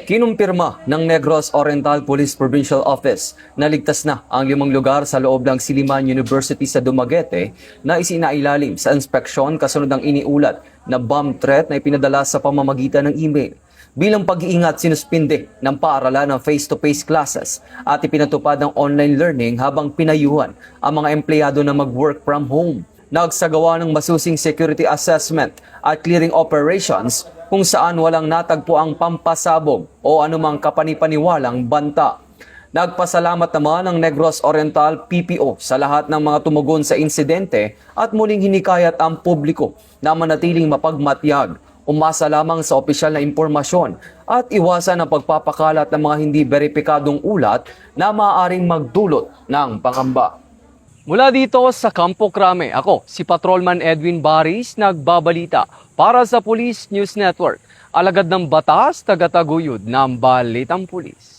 Kinumpirma ng Negros Oriental Police Provincial Office na ligtas na ang 5 lugar sa loob ng Silliman University sa Dumaguete na isinailalim sa inspeksyon kasunod ng iniulat na bomb threat na ipinadala sa pamamagitan ng email. Bilang pag-iingat, sinuspinde ng paaralan ng face-to-face classes at ipinatupad ng online learning habang pinayuhan ang mga empleyado na mag-work from home. Nagsagawa ng masusing security assessment at clearing operations kung saan walang natagpo ang pampasabog o anumang kapanipaniwalang banta. Nagpasalamat naman ang Negros Oriental PPO sa lahat ng mga tumugon sa insidente at muling hinikayat ang publiko na manatiling mapagmatyag, umasa lamang sa opisyal na impormasyon at iwasan ang pagpapakalat ng mga hindi beripikadong ulat na maaaring magdulot ng pangamba. Mula dito sa Campo Crame, ako si Patrolman Edwin Baris, nagbabalita para sa Police News Network. Alagad ng batas, tagataguyod ng Balitang Pulis.